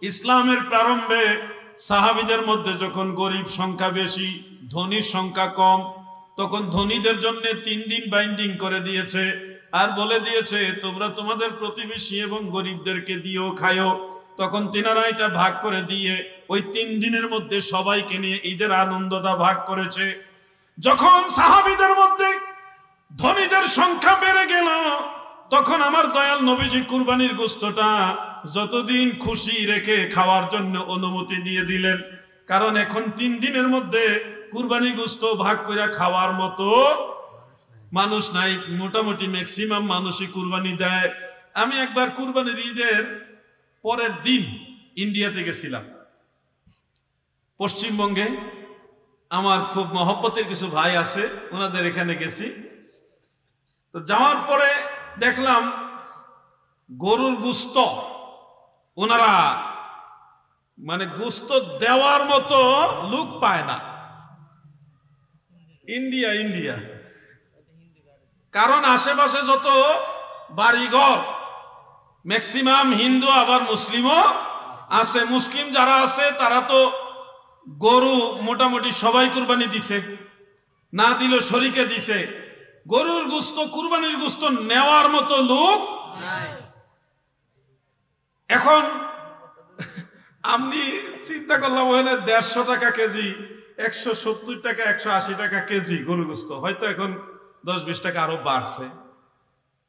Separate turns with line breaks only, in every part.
ইসলামের প্রারম্ভে সাহাবীদের মধ্যে যখন গরিব সংখ্যা বেশি, ধনীর সংখ্যা কম, তখন ধনীদের জন্য 3 দিন বাইন্ডিং করে দিয়েছে আর বলে দিয়েছে তোমরা তোমাদের প্রতিবেশী এবং গরিবদেরকে দিও, খায়ো। তখন তিনারা এটা ভাগ করে দিয়ে ওই 3 দিনের মধ্যে সবাইকে নিয়ে ঈদের আনন্দটা ভাগ করেছে। যখন সাহাবীদের মধ্যে ধনীদের সংখ্যা বেড়ে গেল, তখন আমার দয়াল নবীজি কুরবানির গোশতটা যতদিন খুশি রেখে খাওয়ার জন্য অনুমতি দিয়ে দিলেন। কারণ এখন 3 দিনের মধ্যে কুরবানি গোশত ভাগ করে খাওয়ার মতো মানুষ নাই। মোটামুটি ম্যাক্সিমাম মানুষই কুরবানি দেয়। আমি একবার কুরবানির ঈদের পরের দিন ইন্ডিয়াতে গেছিলাম, পশ্চিমবঙ্গে। আমার খুব মহব্বতের কিছু ভাই আছে, ওনাদের এখানে গেছি। তো যাওয়ার পরে দেখলাম গরুর গোশত ওনারা মানে গোশত দেওয়ার মতো লোক পায় না। ইন্ডিয়া কারণ আশেপাশে যত বাড়িঘর ম্যাক্সিমাম হিন্দু, আবার মুসলিমও আছে। মুসলিম যারা আছে তারা তো গরু মোটামুটি সবাই কুরবানি দিছে, না দিলেও শরীকে দিছে। গরুর গোশত, কুরবানির গোশত নেওয়ার মতো লোক নাই। এখন আমি চিন্তা করলাম ওখানে 150 টাকা কেজি, 170 টাকা, 180 টাকা কেজি গরু গোশত, হয়তো এখন 10-20 টাকা আরো বাড়ছে,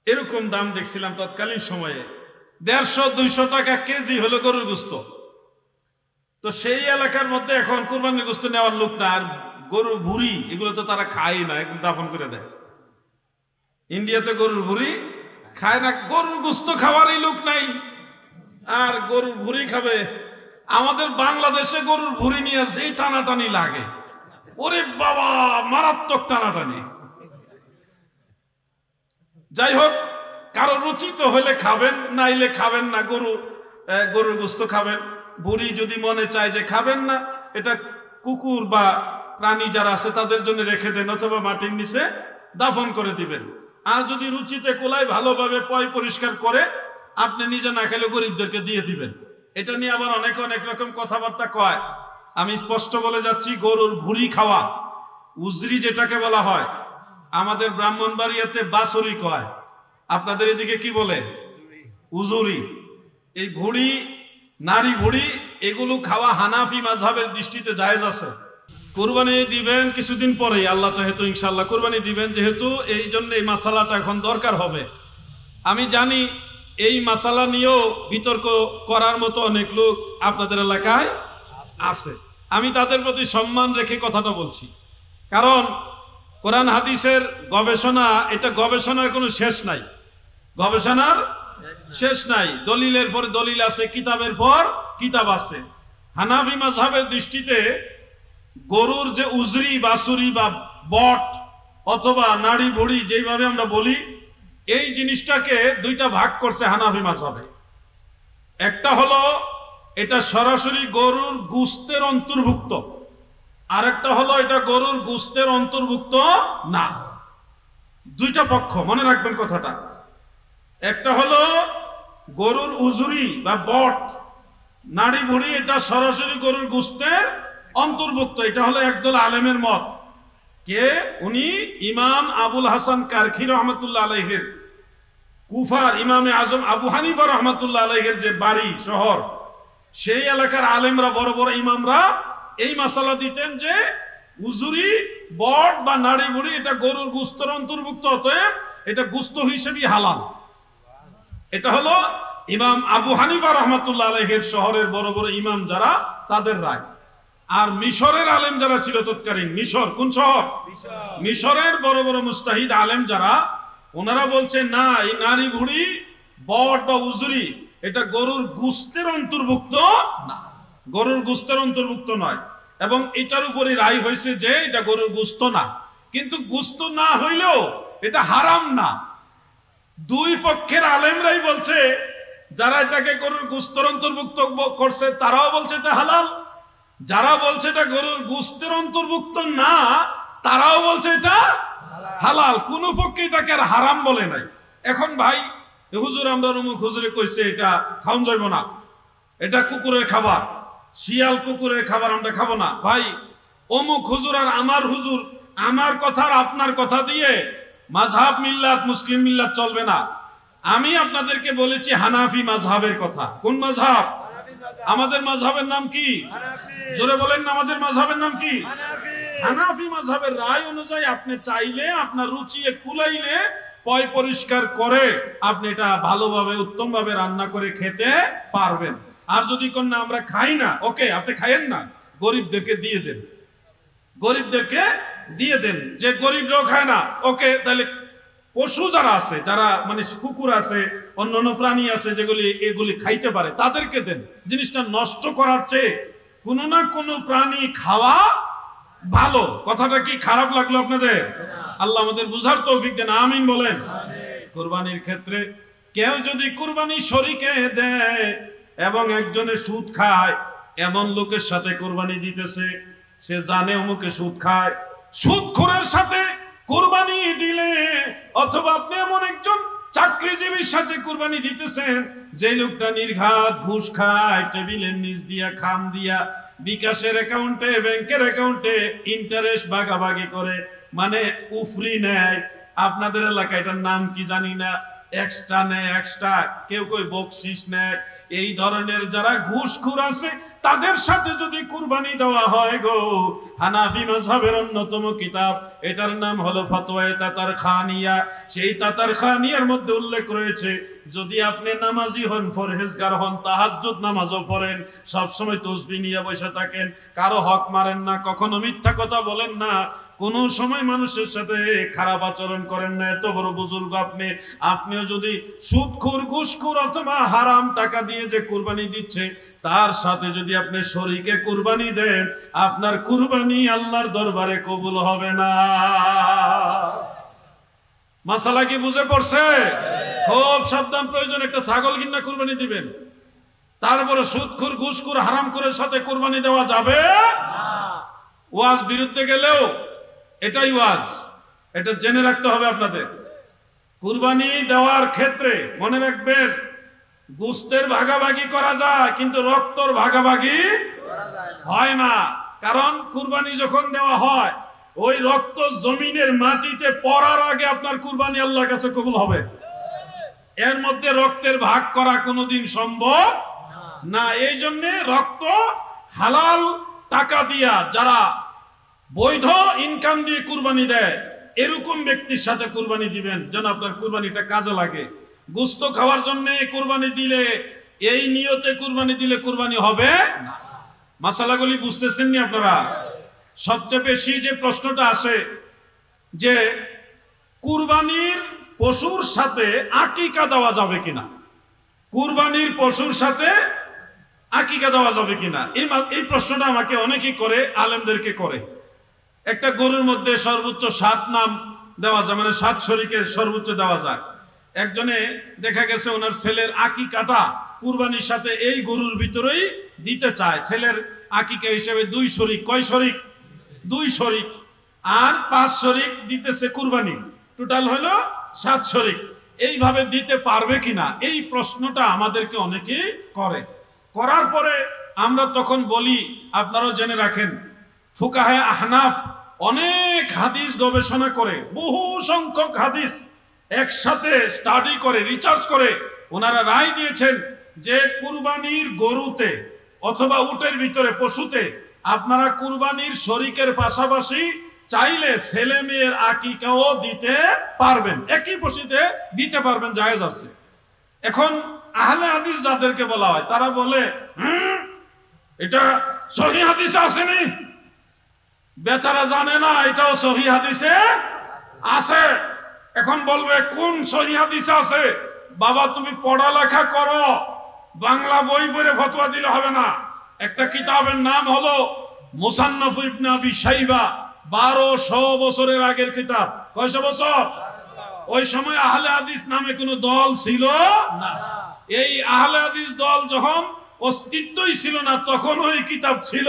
এরকম দাম দেখছিলাম তৎকালীন সময়ে। 150-200 টাকা কেজি হলো গরুর গোশত। তো সেই এলাকার মধ্যে এখন কুরবানির গোশত নেওয়ার লোক না। আর গরুর ভুঁড়ি এগুলো তো তারা খায় না, এগুলো দাফন করে দেয়। ইন্ডিয়াতে গরুর ভুঁড়ি খায় না, গরুর গোশত খাওয়ারই লোক নাই, আর গরুর ভুঁড়ি খাবে। আমাদের বাংলাদেশে গরুর ভুঁড়ি নিয়ে যেই টানাটানি লাগে, ওরে বাবা, মারাত্মক টানাটানি। যাই হোক, কারো রুচিত হলে খাবেন, নাইলে খাবেন না। গরুর গোশত খাবেন। বুড়ি যদি মনে চায় যে খাবেন না, এটা কুকুর বা প্রাণী যারা আছে তাদের জন্য রেখে দেন, অথবা মাটির নিচে দাফন করে দিবেন। আর যদি রুচিতে কোলায় ভালোভাবে পয় পরিষ্কার করে আপনি নিজে না খেলে গরিবদেরকে দিয়ে দিবেন। এটা নিয়ে আবার অনেকে অনেক রকম কথাবার্তা কয়। আমি স্পষ্ট বলে যাচ্ছি, গরুর ভুঁড়ি খাওয়া, উজরি যেটাকে বলা হয়, আমাদের ব্রাহ্মণবাড়িয়াতে বাছুরি কয়, আপনাদের এদিকে কি বলে? উজুরি। এই ভুঁড়ি, নারী ভুঁড়ি, এগুলো খাওয়া হানাফি মাযহাবের দৃষ্টিতে জায়েজ আছে। কুরবানি দিবেন কিছুদিন পরেই, আল্লাহ চাহে তো ইনশাআল্লাহ কুরবানি দিবেন। যেহেতু এই জন্য এই মাসালাটা এখন দরকার হবে। আমি জানি এই মাসালা নিয়েও বিতর্ক করার মতো অনেক লোক আপনাদের এলাকায় আছে। আমি তাদের প্রতি সম্মান রেখে কথাটা বলছি। কারণ কোরআন হাদিসের গবেষণা, এটা গবেষণার কোনো শেষ নাই। গবেষণার শেষ নাই। দলিলের পর দলিল আছে, কিতাবের পর কিতাব আছে। হানাফি মাযহাবের দৃষ্টিতে গরুর যে উজরি, বাছুরি বা বট অথবা নাড়ি ভুঁড়ি যেভাবে আমরা বলি, এই জিনিসটাকে 2টা ভাগ করছে হানাফি মাযহাবে। একটা হলো এটা সরাসরি গরুর গোশতের অন্তর্ভুক্ত, আর একটা হলো এটা গরুর গোশতের অন্তর্ভুক্ত না। 2টা পক্ষ, মনে রাখবেন কথাটা। একটা হলো গরুর উজুরি বা বট, নাড়ি ভুঁড়ি, এটা সরাসরি গরুর গোশতের অন্তর্ভুক্ত। এটা হলো একদল আলেমের মত। কে উনি? ইমাম আবুল হাসান কারখি রহমতুল্লাহ আলাইহির, কুফার ইমামে আজম আবু হানিফা রহমতুল্লাহ আলাইহির যে বাড়ি, শহর, সেই এলাকার আলেমরা, বড় বড় ইমামরা এই মাসালা দিতেন যে উজুরি, বট বা নাড়ি ভুঁড়ি এটা গরুর গোশতের অন্তর্ভুক্ত, অতএব এটা গোশত হিসেবেই হালাল। এটা হলো ইমাম আবু হানিফা রহমতুল্লাহ আলাইহির শহরের বড় বড় ইমাম যারা, তাদের রায়। আর মিশরের আলেম যারা ছিল তৎকালীন, মিশর কোন শহর? মিশরের বড় বড় মুস্তাহিদ আলেম যারা, ওনারা বলছে না, এই নারী ভুঁড়ি, বট বা উজরি এটা গরুর গোশতের অন্তর্ভুক্ত না, গরুর গোশতের অন্তর্ভুক্ত নয়। এবং এটার উপরে রায় হয়েছে যে এটা গরুর গোশত না। কিন্তু গোশত না হইলেও এটা হারাম না। 2 পক্ষের আলেমরাই বলছে, যারা এটাকে গরুর গোশতের অন্তর্ভুক্ত করছে তারাও বলছে এটা হালাল, যারা বলছে এটা গরুর গোশতের অন্তর্ভুক্ত না তারাও বলছে এটা হালাল। কোন পক্ষে এটাকে আর হারাম বলে নাই। এখন ভাই হুজুর আমরা অমুক হুজুরে কইছে এটা খাওন যাইব না, এটা কুকুরের খাবার, শিয়াল কুকুরের খাবার আমরা খাবো না। ভাই অমুক হুজুর আর আমার হুজুর, আমার কথা আর আপনার কথা দিয়ে মাযহাব মিল্লাত মুসলিম মিল্লাত চলবে না। আমি আপনাদেরকে বলেছি হানাফি মাযহাবের কথা। কোন মাযহাব? আমাদের মাযহাবের নাম কি? জোরে বলেন না, আমাদের মাযহাবের নাম কি? হানাফি মাযহাবের রায় অনুযায়ী আপনি চাইলে আপনার রুচি কুলাইলে পয় পরিষ্কার করে আপনি এটা ভালোভাবে উত্তমভাবে রান্না করে খেতে পারবেন। আর যদি কোন না আমরা খাই না, ওকে আপনি খাইয়েন না, গরিবদেরকে দিয়ে দেন, গরিবদেরকে দিয়ে দেন। যে গরিবরাও খায় না, ওকে তাহলে পশু যারা আছে, যারা মানে কুকুর আছে, অন্যান্য প্রাণী আছে যেগুলি এগুলি খাইতে পারে, তাদেরকে দেন। জিনিসটা নষ্ট করার চেয়ে কোনো না কোনো প্রাণী খাওয়া ভালো। কথাটা কি খারাপ লাগলো আপনাদের? আল্লাহ আমাদের বুঝার তৌফিক দেন, আমিন বলেন। কুরবানির ক্ষেত্রে কেউ যদি কুরবানি শরীকে দেয় এবং একজনে সুদ খায়, এমন লোকের সাথে কুরবানি দিতেছে, সে জানে অমুকে সুদ খায়, সুদখোরের সাথে কুরবানি দিলে, অথবা আপনি এমন একজন চাকরিজীবীর সাথে কুরবানি দিতেছেন যে লোকটা নির্ঘাত ঘুষ খায়, টেবিলের নিচ দিয়া খাম দিয়া বিকাশের অ্যাকাউন্টে ব্যাংকের অ্যাকাউন্টে ইন্টারেস্ট ভাগাভাগি করে, মানে উফরি নেয়। আপনাদের এলাকায় এটার নাম কি জানি না, এক্সট্রা নেয়, এক্সট্রা, কেউ কেউ বকশিস নেয়। এই ধরনের যারা ঘুষখোর আছে তাদের সাথে যদি কুরবানি দেওয়া হয় গো, হানাফি মাযহাবের অন্যতম কিতাব, এটার নাম হলো ফাতওয়ায়ে তাতার খানিয়া। সেই তাতার খানিয়ার মধ্যে উল্লেখ রয়েছে, যদি আপনি নামাজি হন, পরহেজগার হন, তাহাজ্জুদ নামাজও পড়েন, সবসময় তাসবিহ নিয়ে বসে থাকেন, কারো হক মারেন না, কখনো মিথ্যা কথা বলেন না, কোনো সময় মানুষের সাথে খারাপ আচরণ করেন না, এত বড় বুজুর্গ আপনি, আপনিও যদি সুদখোর ঘুষখোর অথবা হারাম টাকা দিয়ে যে কুরবানি দিচ্ছে তার সাথে যদি আপনি শরীকে কুরবানি দেন, আপনার কুরবানি আল্লাহর দরবারে কবুল হবে না। মাসালা কি বুঝে পড়ছে? খুব সাবধান প্রয়োজন। একটা ছাগল কিনা কুরবানি দিবেন, তারপরে সুদখোর ঘুষখোর হারামখোরের সাথে কুরবানি দেওয়া যাবে না। ওয়াজ বিরুদ্ধে গেলেও এটাই ওয়াজ, এটা জেনে রাখতে হবে আপনাদের। কুরবানি দেওয়ার ক্ষেত্রে মনে রাখবেন, গোশতের ভাগাভাগি করা যায় কিন্তু রক্তর ভাগাভাগি হয় না। কারণ কুরবানি যখন দেওয়া হয়, ওই রক্ত জমিনের মাটিতে পড়ার আগে আপনার কুরবানি আল্লাহর কাছে কবুল হবে। এর মধ্যে রক্তের ভাগ করা কোনোদিন সম্ভব না। এই জন্য রক্ত হালাল টাকা দিয়া, যারা বৈধ ইনকাম দিয়ে কুরবানি দেয়, এরকম ব্যক্তির সাথে কুরবানি দিবেন যেন আপনার কুরবানিটা কাজে লাগে। গোশত খাওয়ার জন্য কুরবানি দিলে, এই নিয়তে কুরবানি দিলে কুরবানি হবে না। মাসালাগুলি বুঝতেছেন নি আপনারা? সবচেয়ে বেশি যে প্রশ্নটা আসে যে কুরবানির পশুর সাথে আকিকা দেওয়া যাবে কিনা, কুরবানির পশুর সাথে আকিকা দেওয়া যাবে কিনা, এই প্রশ্নটা আমাকে অনেকেই করে, আলেমদেরকে করে। একটা গরুর মধ্যে সর্বোচ্চ 7 নাম দেওয়া যায়, মানে 7 শরীকের সর্বোচ্চ দেওয়া যায়। একজনে দেখা গেছে ওনার ছেলের আকিকাটা কুরবানির সাথে এই গরুর ভিতরেই দিতে চায়। ছেলের আকিকা হিসেবে 2 শরীক, কয় শরীক? 2 শরীক, আর 5 শরীক দিতেছে কুরবানি, টোটাল হলো 7 শরীক। এইভাবে দিতে পারবে কিনা, এই প্রশ্নটা আমাদেরকে অনেকেই করে। করার পরে আমরা তখন বলি, আপনারাও জেনে রাখেন, ফুকাহে আহনাফ অনেক হাদিস গবেষণা করে, বহু সংখ্যক হাদিস একসাথে স্টাডি করে, রিসার্চ করে ওনারা রায় দিয়েছেন যে কুরবানির গরুতে অথবা উটের ভিতরে পশুতে আপনারা কুরবানির শরীকের পাশাপাশি চাইলে ছেলে মেয়ের আকিকাও দিতে পারবেন, একই পশুতে দিতে পারবেন, জায়েজ আছে। এখন আহলে হাদিস যাদেরকে বলা হয় তারা বলে এটা সহিহ হাদিসে আসেনি, বেচারা জানে না এটাও সহিহ হাদিসে আছে। এখন বলবে কোন সহিহ হাদিসে আছে? বাবা তুমি পড়ালেখা করো, বাংলা বই পড়ে ফতোয়া দিলে হবে না। একটা কিতাবের নাম হলো মুসান্নাফ ইবনে আবি শাইবা, 1200 বছরের আগের কিতাব। কয়শো বছর? ওই সময় আহলে হাদিস নামে কোনো দল ছিল না। এই আহলে হাদিস দল যখন অস্তিত্বই ছিল না, তখন ওই কিতাব ছিল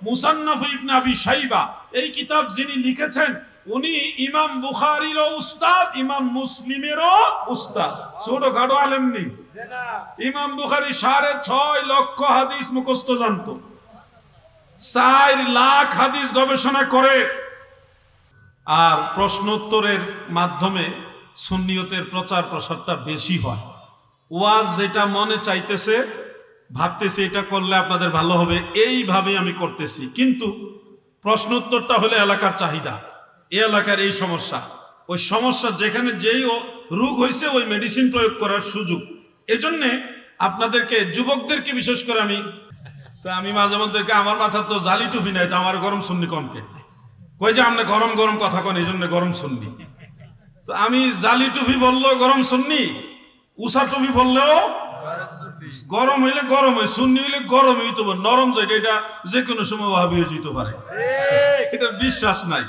মুসান্নাফ ইবনে আবি শাইবা। এই কিতাব যিনি লিখেছেন উনি ইমাম বুখারীরও উস্তাদ, ইমাম মুসলিমেরও উস্তাদ, ছোটখাটো আলেম নেই। ইমাম বুখারী 6.5 লক্ষ হাদিস মুখস্থ জানতো, 4 লাখ হাদিস গবেষণা করে। আর প্রশ্নোত্তরের মাধ্যমে সুন্নিয়তের প্রচার প্রসারটা বেশি হয়। ওয়াজ যেটা মনে চাইতেছে, ভাবতেছি এটা করলে আপনাদের ভালো হবে, এইভাবে আমি করতেছি। কিন্তু প্রশ্নোত্তরটা হলে এলাকার চাহিদা, এই এলাকার এই সমস্যা, ওই সমস্যা যেখানে যেই রোগ হয়েছে ওই মেডিসিন প্রয়োগ করার সুযোগ। এজন্যে আপনাদেরকে, যুবকদেরকে বিশেষ করে আমি মাঝে মধ্যে আমার মাথার তো জালি টুপি নাই, তো আমার গরম শুননি কমকে কই যে আপনি গরম গরম কথা কন, এই জন্য গরম শুননি। তো আমি জালি টুপি বললেও গরম শুননি, উষা টুপি বললেও গরম হইলে গরম হয়, সুন্নি হইলে গরম হইতে পারে, নরম যেটা এটা যে কোনো সময় ওয়াহাবি হয়ে যেতে পারে, এটার বিশ্বাস নাই।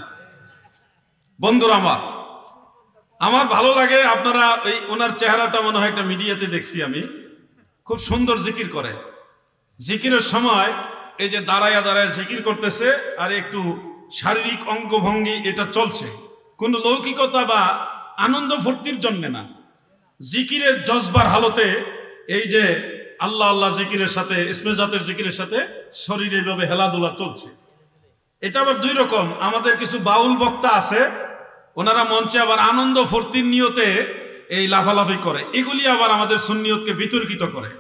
বন্ধুরা আমার ভালো লাগে, আপনারা এই ওনার চেহারাটা মনে হয় একটা মিডিয়াতে দেখছি আমি, খুব সুন্দর জিকির করে। জিকিরের সময় এই যে দাঁড়ায়া দাঁড়ায় জিকির করতেছে, আর একটু শারীরিক অঙ্গভঙ্গি এটা চলছে, কোনো লৌকিকতা বা আনন্দ ফুর্তির জন্য না, জিকিরের জজবার হালতে এই যে আল্লাহ আল্লাহ জিকিরের সাথে, ইসমে জাতের জিকিরের সাথে শরীর এইভাবে হেলাধুলা চলছে। এটা আবার দুই রকম। আমাদের কিছু বাউল বক্তা আছে, ওনারা মঞ্চে আবার আনন্দ ফুর্তির নিয়তে এই লাফালাফি করে, এগুলি আবার আমাদের সুন্নিয়তকে বিতর্কিত করে।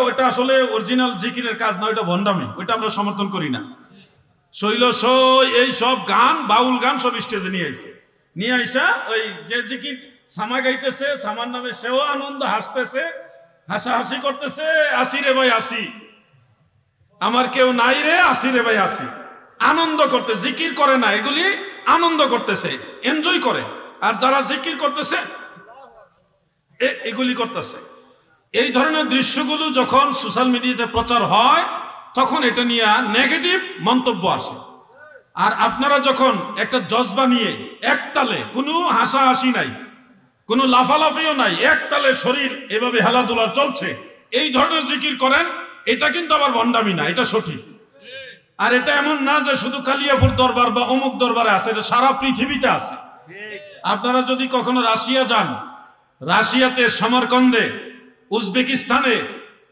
ওটা আসলে অরিজিনাল জিকিরের কাজ না, ওটা ভণ্ডামি, ওটা আমরা সমর্থন করি না। শৈল এই সব গান, বাউল গান সব স্টেজে নিয়ে আইসা ওই যে জিকির সামা গাইতেছে, সামার নামে সেও আনন্দ, হাসতেছে, হাসাহাসি করতেছে, আসি রে ভাই আসি, আমার কেউ নাই রে, আসি রে ভাই আসি, আনন্দ করতে, জিকির করে না, এগুলি আনন্দ করতেছে, এনজয় করে। আর যারা জিকির করতেছে এগুলি করতেছে। এই ধরনের দৃশ্যগুলো যখন সোশ্যাল মিডিয়াতে প্রচার হয় তখন এটা নিয়ে নেগেটিভ মন্তব্য আসে। আর আপনারা যখন একটা জজবা নিয়ে একতালে, কোনো হাসাহাসি নাই, কোনো লাফালাফিও নাই, একতালে শরীর এভাবে হেলাধুলা চলছে, এই ধরনের জিকির করেন, এটা কিন্তু আবার ভণ্ডামি না, এটা সঠিক। আর এটা এমন না যে শুধু কালিয়াপুর দরবার বা অমুক দরবারে আছে, এটা সারা পৃথিবীতে আছে। আপনারা যদি কখনো রাশিয়া যান, রাশিয়াতে সমরকন্দে, উজবেকিস্তানে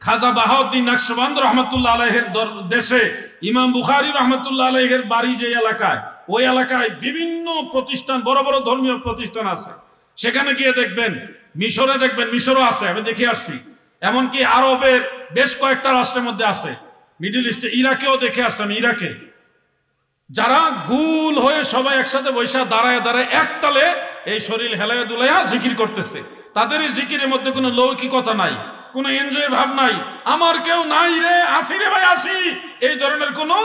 খাজা বাহাউদ্দিন নকশবন্দ রহমতুল্লাহ আলাইহির দেশে ইমাম বুখারী রহমতুল্লাহ আলাইহির বাড়ি যে এলাকায়, ওই এলাকায় বিভিন্ন প্রতিষ্ঠান, বড় বড় ধর্মীয় প্রতিষ্ঠান আছে। সেখানে গিয়ে দেখবেন, মিশরে দেখবেন, মিশরও আছে, আমি দেখে আসছি, এমনকি আরবের বেশ কয়েকটা রাষ্ট্রের মধ্যে আছে, মিডল ইস্টে, ইরাকেও দেখে আসছে আমি, ইরাকে যারা গুল হয়ে সবাই একসাথে বৈশা দাঁড়ায় দাঁড়ায় একতালে এই শরীর হেলায়া দুলাইয়া জিকির করতেছে। তাদের এই জিকিরের মধ্যে কোনো লৌকিকতা নাই, কোনো এনজয় ভাব নাই, আমার কেউ নাই রে, আসি রে ভাই আসি, এই ধরনের কোনো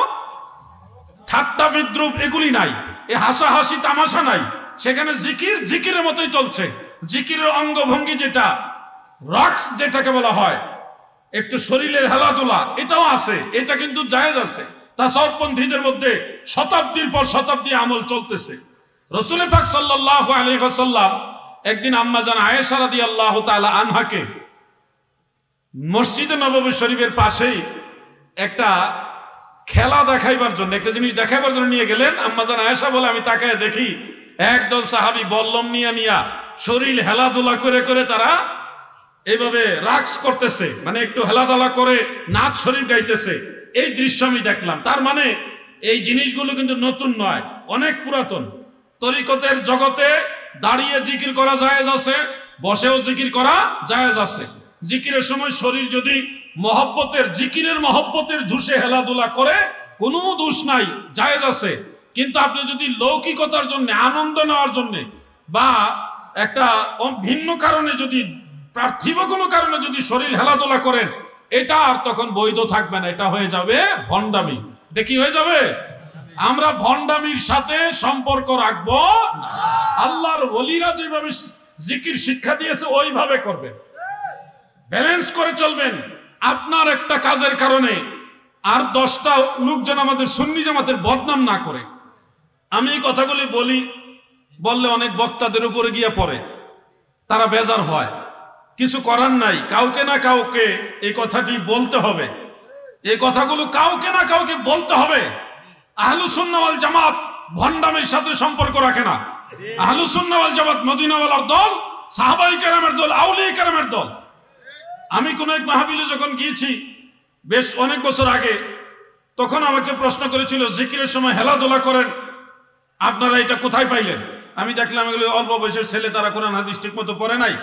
ঠাট্টা বিদ্রুপ এগুলি নাই, এই হাসাহাসি তামাশা নাই। সেখানে জিকির জিকিরের মতোই চলছে। জিকিরের অঙ্গভঙ্গি যেটা রক্স যেটাকে বলা হয়, একটু শরীরের হেলাধুলা, এটাও আছে, এটা কিন্তু জায়েজ আছে। তাসাউফপন্থীদের মধ্যে শতাব্দীর পর শতাব্দী আমল চলতেছে। রাসূল পাক সাল্লাল্লাহু আলাইহি ওয়াসাল্লাম একদিন আম্মা জান আয়েশা রাদিয়াল্লাহু তাআলা আনহাকে মসজিদে নববী শরীফের পাশেই একটা খেলা দেখাইবার জন্য, একটা জিনিস দেখাইবার জন্য নিয়ে গেলেন। আম্মা জান আয়েশা বলে, আমি তাকায় দেখি একদল সাহাবী বল্লম নিয়া শরীর হেলাধুলা করে করে তারা এইভাবে রাক্স করতেছে, মানে একটু হেলাধুলা করে নাচ শরীর গাইতেছে। এই দৃশ্য আমি দেখলাম। তার মানে এই জিনিসগুলো কিন্তু নতুন নয়, অনেক পুরাতন। তরিকতের জগতে দাঁড়িয়ে জিকির করা জায়েজ আছে, বসেও জিকির করা জায়েজ আছে। জিকিরের সময় শরীর যদি মহব্বতের, জিকিরের মহব্বতের ঝুষে হেলাধুলা করে, কোনো দোষ নাই, জায়েজ আছে। কিন্তু আপনি যদি লৌকিকতার জন্য, আনন্দ নেওয়ার জন্য বা একটা ভিন্ন কারণে, যদি পার্থিব কোনো কারণে যদি শরীর হেলাধুলা করেন, এটা আর তখন বৈধ থাকবে না, এটা হয়ে যাবে ভণ্ডামি। এটা কি হয়ে যাবে? আমরা ভণ্ডামির সাথে সম্পর্ক রাখবো। আল্লাহর ওলিরা যেভাবে জিকির শিক্ষা দিয়েছে ওইভাবে করবেন, ব্যালেন্স করে চলবেন। আপনার একটা কাজের কারণে আর 10টা লোক যেন আমাদের সুন্নি জামাতের বদনাম না করে। আমি এই কথাগুলি বললে অনেক বক্তাদের উপরে গিয়ে পড়ে, তারা বেজার হয়। কিছু করার নাই, কাউকে না কাউকে এই কথাটি বলতে হবে, এই কথাগুলো কাউকে না কাউকে বলতে হবে। আহলুস সুন্নাহ ওয়াল জামাত ভণ্ডামির সাথে সম্পর্ক রাখে না। আহলুস সুন্নাহ ওয়াল জামাত মদিনাওয়ালার দল, সাহাবায়ে কেরামের দল, আউলিয়া কেরামের দল। আমি কোন এক মাহফিলে যখন গিয়েছি বেশ অনেক বছর আগে, তখন আমাকে প্রশ্ন করেছিল জিকিরের সময় হেলাধুলা করেন, আপনারা এটা কোথায় পাইলেন? আমি দেখলাম এগুলো অল্প বয়সের ছেলে, তারা কোরআন হাদিস ঠিক মতো পড়ে নাই।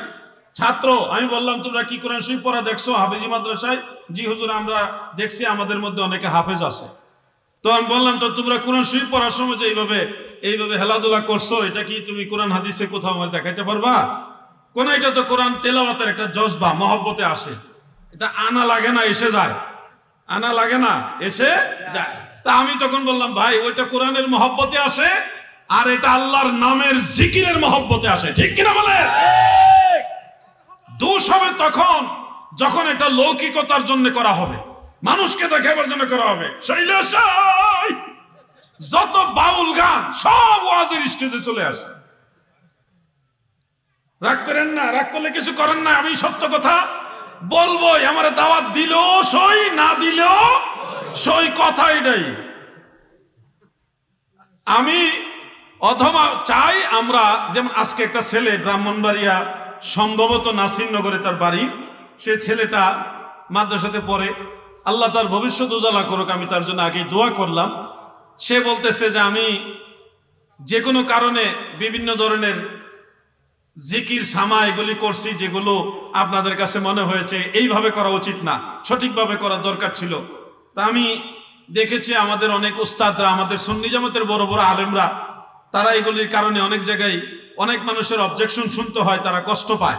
ছাত্র, আমি বললাম তোমরা কি কোরআন শরীফ পড়া দেখছো হাফেজি মাদ্রাসায়? জি হুজুর, আমরা দেখছি, আমাদের মধ্যে অনেকে হাফেজ আছে। তো আমি বললাম তো তোমরা কোরআন শরীফ পড়ার সময় যে এইভাবে হেলাধুলা করছো, এটা কি তুমি কোরআন হাদিসে কোথাও আমার দেখাইতে পারবা? কোন, এটা তো কোরআন তেলাওয়াতের একটা জজবা, মহব্বতে আসে, এটা আনা লাগে না এসে যায়, আনা লাগে না এসে যায়। তা আমি তখন বললাম ভাই, ওইটা কোরআনের মহব্বতে আসে, আর এটা আল্লাহর নামের জিকিরের মহব্বতে আসে, ঠিক কিনা বলে? দোষ হবে তখন যখন এটা লৌকিকতার জন্য করা হবে, মানুষকে দেখাবার জন্য করা হবে। শৈলেশাই যত বাউল গান সব ওয়াজের স্টেজে চলে আসে। রাগ করেন না, রাগ করলে কিছু করেন না, আমি সত্য কথা বলবো। আমার দাওয়াত দিল সই, না দিল সই, কথা এটাই। আমি অথবা চাই আমরা, যেমন আজকে একটা ছেলে ব্রাহ্মণবাড়িয়া, সম্ভবত নাসিরনগরে তার বাড়ি, সে ছেলেটা মাদ্রাসাতে পড়ে, আল্লাহ তার ভবিষ্যৎ উজালা করুক, আমি তার জন্য আগেই দোয়া করলাম। সে বলতেছে যে আমি যে কোনো কারণে বিভিন্ন ধরনের জিকির সামা এগুলি করছি, যেগুলো আপনাদের কাছে মনে হয়েছে এইভাবে করা উচিত না, সঠিকভাবে করা দরকার ছিল। তা আমি দেখেছি আমাদের অনেক উস্তাদরা, আমাদের সুন্নি জামাতের বড় বড় আলেমরা, তারা এগুলির কারণে অনেক জায়গায় অনেক মানুষের অবজেকশন শুনতে হয়, তারা কষ্ট পায়।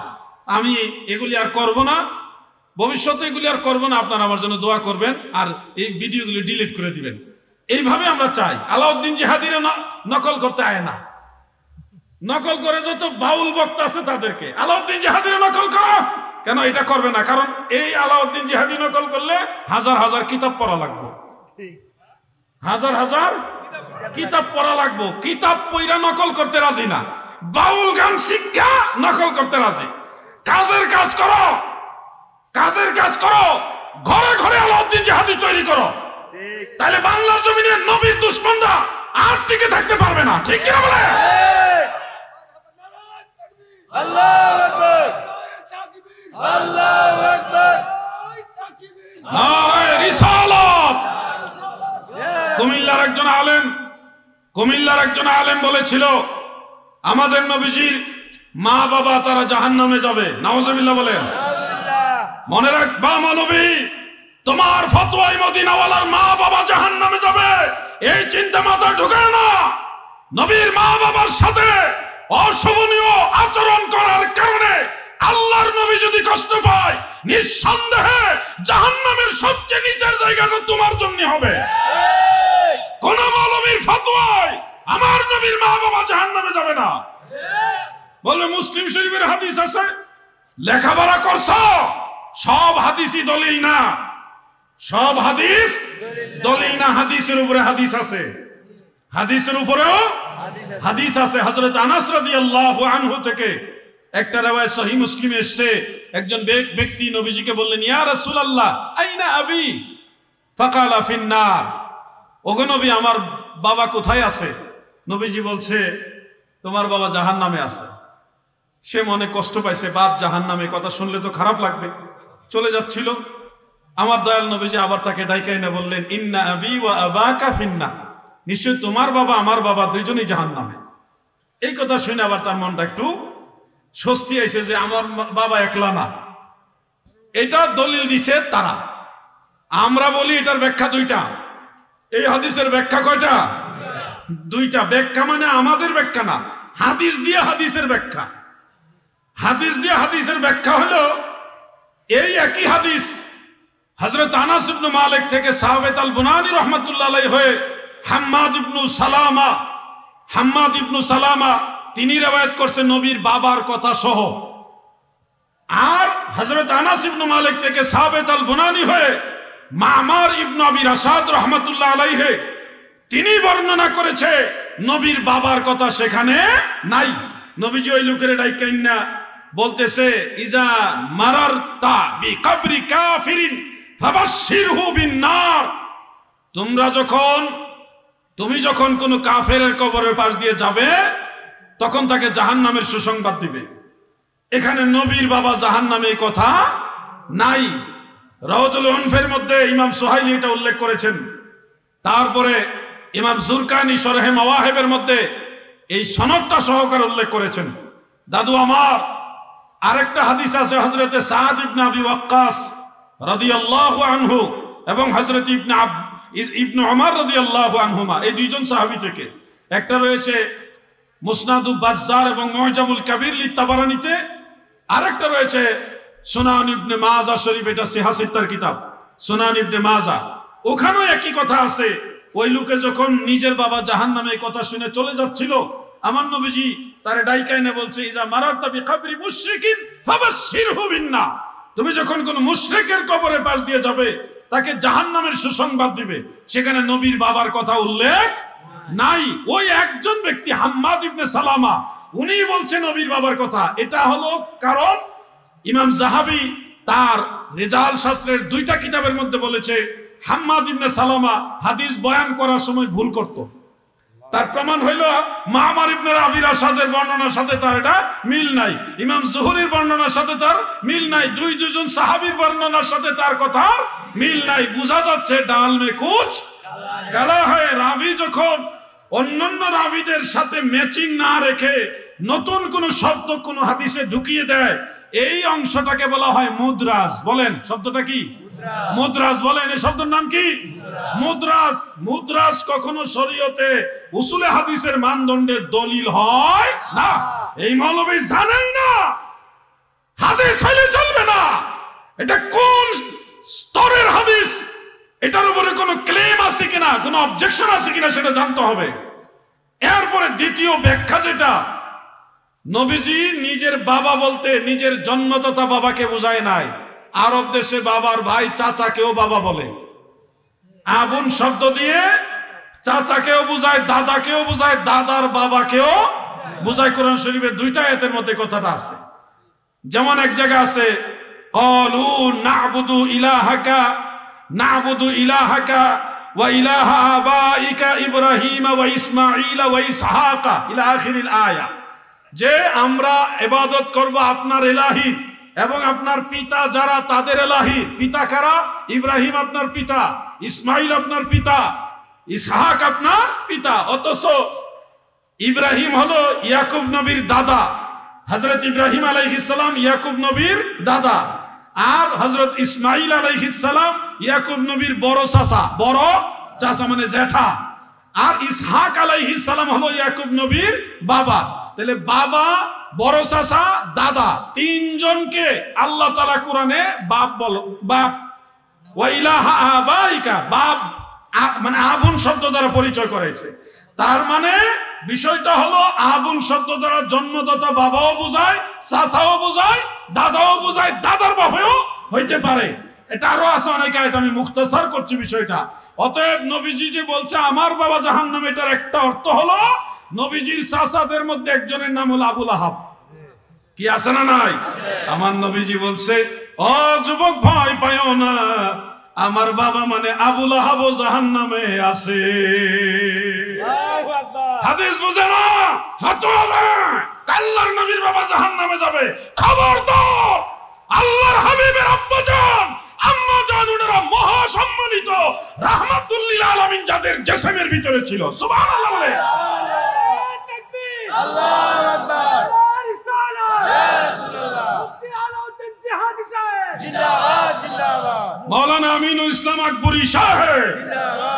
আমি এগুলি আর করব না, ভবিষ্যতে এগুলি আর করব না। আপনারা আমার জন্য দোয়া করবেন আর এই ভিডিওগুলি ডিলিট করে দিবেন। এইভাবে আমরা চাই। আলাউদ্দিন জিহাদির নকল করতে আয় না, নকল করে যত বাউল বক্তা আছে তাদেরকে আলাউদ্দিন জিহাদির নকল করো কেন? এটা করবে না, কারণ এই আলাউদ্দিন জিহাদি নকল করলে হাজার হাজার কিতাব পড়া লাগবে, হাজার হাজার কিতাব পড়া লাগবে। কিতাব পড়া নকল করতে রাজি না, বাউল গান শিক্ষা নকল করতে রাজি। কাজের কাজ করো, কাজের কাজ করো, ঘরে ঘরে আলাউদ্দিন জিহাদি তৈরি করো, তাহলে বাংলার জমিনে নবীর দুশমনরা আর টিকে থাকতে পারবে না, ঠিক কিনা বলে?
আল্লাহু আকবার, আল্লাহু আকবার,
নারায়ে রিসালাত। কুমিল্লার একজন আলেম বলেছিল আমাদের নবীজির মা বাবা তারা জাহান্নামে যাবে, নাউজুবিল্লাহ বলেন। মনে রাখবা মৌলবী, তোমার ফতোয়ায় মদিনাওয়ালার মা বাবা জাহান্নামে যাবে, এই চিন্তা মাথায় ঢুকে না। নবীর মা বাবার সাথে অশোভনীয় আচরণ করার কারণে আল্লাহর নবী যদি কষ্ট পায়, নিঃসন্দেহে জাহান্নামের সবচেয়ে নিচের জায়গাটা তোমার জন্য হবে। কোন মৌলবীর ফতোয়ায় আমার নবীর মা বাবা জাহান্নামে যাবে না। বলবে মুসলিম শরীফের হাদিস আছে, লেখাপড়া করছো, সব হাদিসই দলিল না, সব হাদিস দলিল না। হাদিসের উপরে হাদিস আছে, হাদিসের উপরেও হাদিস আছে। হযরত আনাস রাদিয়াল্লাহু আনহু থেকে একটা riwayat সহিহ মুসলিমে এসেছে, একজন ব্যক্তি নবীজিকে বললেন, ইয়া রাসূলুল্লাহ আইনা আবি? ফাকালা ফিন্নার। ওগো নবী, আমার বাবা কোথায় আছে? নবীজি বলছে তোমার বাবা জাহান্নামে আছে। সে মনে কষ্ট পাইছে, বাপ জাহান্নামে, কথা শুনলে তো খারাপ লাগবে, চলে যাচ্ছিল। আমার দয়াল নবীজি আবার তাকে ডাইকা এনে বললেন, ইন্না আবি ওয়া আবাকা ফিন্নার, নিশ্চয় তোমার বাবা আমার বাবা দুইজনই জাহান্নামে। এই কথা শুনে আবার তার মনটা একটু স্বস্তি আইছে যে আমার বাবা একলা না। এটা দলিল দিছে তারা, আমরা বলি এটার ব্যাখ্যা দুইটা। এই হাদিসের ব্যাখ্যা কয়টা? দুইটা। ব্যাখ্যা মানে আমাদের ব্যাখ্যা না, হাদিস দিয়ে হাদিসের ব্যাখ্যা। হাদিস দিয়ে হাদিসের ব্যাখ্যা হলো এই একই হাদিস হযরত আনাস ইবনে মালিক থেকে সাহাবাত আল বুনানি রাহমাতুল্লাহ আলাইহি হয়ে হাম্মাদ ইবনু সালামা তিনি riwayat করছেন নবীর বাবার কথা সহ। আর হযরত আনাস ইবনে মালিক থেকে সাহাবাত আল বুনানি হয়ে মামার ইবনে আবি রাশাদ রাহমাতুল্লাহ আলাইহি তিনি বর্ণনা করেছে নবীর বাবার কথা সেখানে নাই। নবীজি ওই লোকের ডাইকাইন্না বলতেছে, ইজা মারারতা বিকবরি কাফিরিন ফাবাশশিরহু বিন্নার, তোমরা যখন তুমি যখন কোনো কাফেরের কবরের পাশ দিয়ে যাবে তখন তাকে জাহান্নামের সুসংবাদ দিবে। এখানে নবীর বাবা জাহান্নামে এই কথা নাই। রাউদুল উনফের মধ্যে ইমাম সুহাইলি এটা উল্লেখ করেছেন। তারপরে ইমাম জুরকানি শরহে মাওয়াহিবের মধ্যে এই সনদটা সহকারে উল্লেখ করেছেন। দাদু আমার আরেকটা হাদিস আছে হযরতে সাদ ইবনে আবি ওয়াক্কাস রাদিয়াল্লাহু আনহু এবং হযরত ইবনে ওমর রাদিয়াল্লাহু আনহুমা, এই দুইজন সাহাবী থেকে। একটা রয়েছে মুসনাদুল বাজ্জার এবং মুজামুল কাবীর লিত-তাবারানীতে, আরেকটা রয়েছে সুনান ইবনে মাজা শরীফ, এটা সিহাসিত্তার কিতাব সুনান ইবনে মাজা। ওখানেও একই কথা আছে। ওই লোকে যখন নিজের বাবা জাহান্নামে এই কথা শুনে চলে যাচ্ছিল, আমার নবীজি তারে ডাইকা এনে বলছে, ইজা মারারতা বিকবরি মুশরিকিন ফাবাশশিরহু বিন্নার। তুমি যখন কোন মুশরিকের কবরের পাশ দিয়ে যাবে তাকে জাহান্নামের সুসংবাদ দিবে। সেখানে নবীর বাবার কথা উল্লেখ নাই। ওই একজন ব্যক্তি হাম্মাদ ইবনে সালামা, উনি বলছে নবীর বাবার কথা। এটা হলো কারণ ইমাম যাহাবী তার রিজাল শাস্ত্রের দুইটা কিতাবের মধ্যে বলেছে হাম্মাদ ইবনে সালামা হাদিস বয়ান করার সময় ভুল করত। তার প্রমাণ হইল মামার ইবনে রাবির আসাদের বর্ণনার সাথে তার এটা মিল নাই, ইমাম জুহরির বর্ণনার সাথে তার মিল নাই, দুইজন সাহাবীর বর্ণনার সাথে তার কথা মিল নাই। বোঝা যাচ্ছে ডাল মে কুছ কালা হয়। রাবি যখন অন্যান্য রাবিদের সাথে ম্যাচিং না রেখে নতুন কোন শব্দ কোন হাদিসে ঢুকিয়ে দেয়, এই অংশটাকে বলা হয় মুদ্রাজ। বলেন শব্দটা কি? মুদ্রাজ। বলেন এই শব্দের নাম কি? মুদ্রাজ। মুদ্রাজ কখনো শরীয়তে উসুলে হাদিসের মানদণ্ডের দলিল হয় না। এই মৌলবী জানেই না হাদিস হইলে চলবে না। এটা কোন স্তরের হাদিস, এটার উপরে কোনো ক্লেম আছে কিনা, কোনো অবজেকশন আছে কিনা সেটা জানতে হবে। এরপরে দ্বিতীয় ব্যাখ্যা যেটা, নবীজি নিজের বাবা বলতে নিজের জন্মদাতা বাবাকে বোঝায় নাই। আরব দেশে বাবার ভাই চাচাকেও বাবা বলে। আবুন শব্দ দিয়ে চাচাকেও বোঝায়, দাদাকেও বোঝায়, দাদার বাবাকেও বোঝায়। কোরআন শরীফের দুইটা আয়াতের মধ্যে কথাটা আছে। যেমন এক জায়গা আছে ক্বালু না'বুদু ইলাহাকা ওয়া ইলাহা আবাইকা ইব্রাহিম ওয়া ইসমাঈল ওয়া ইসহাকা ইলা আখিরিল আয়া, যে আমরা ইবাদত করব আপনার ইলাহি এবং আপনার পিতা যারা তাদের ইলাহি। পিতা কারা? ইব্রাহিম আপনার পিতা, ইসমাইল আপনার পিতা, ইসহাক আপনার পিতা। অথচ ইব্রাহিম হলো ইয়াকুব নবীর দাদা। হযরত ইব্রাহিম আলাইহিস সালাম ইয়াকুব নবীর দাদা, আর হযরত ইসমাইল আলাইহিস সালাম ইয়াকুব নবীর বড় চাচা। বড় চাচা মানে জ্যাঠা। আর ইসহাক আলাইহিস সালাম হলো ইয়াকুব নবীর বাবা। তাহলে বাবা, বড় চাচা, দাদা, তিনজনকে আল্লাহ তাআলা কোরআনে বাপ বলো, বাপ। ওয়া ইলাহা আবাইকা, বাপ মানে আবুন শব্দ দ্বারা পরিচয় করেছে। তার মানে বিষয়টা হলো আবুন শব্দ দ্বারা জন্মদাতা বাবাও বোঝায়, চাচাও বোঝায়, দাদাও বোঝায়, দাদার বাবাও হইতে পারে। এটা আরো আছে অনেক আয়াত, আমি মুখতাসার করছি বিষয়টা। অতএব নবীজি যে বলছে আমার বাবা জাহান্নামে, এটার একটা অর্থ হলো নবীজির চাচাদের মধ্যে একজনের নাম হলো আবুল আহাব। কি আছে না নাই? আমার নবীজি বলছে, ও যুবক ভয় পাইও না, আমার বাবা মানে আবুল আহাব জাহান্নামে আছে। হাদিস বুঝে না, ফতোয়া দেয় আল্লাহর নবীর বাবা জাহান্নামে যাবে। খবরদার, আল্লাহর হাবিবের আব্বাজান আম্মাজান ওনারা মহা সম্মানিত রাহমাতুল লিল আলামিন, যাদের জিসমের ভিতরে ছিল। সুবহানাল্লাহ বলে।
আল্লাহু আকবার। জিন্দাবাদ জিন্দাবাদ।
মাওলানা আমিনুল ইসলাম আকবরী সাহেব
জিন্দাবাদ।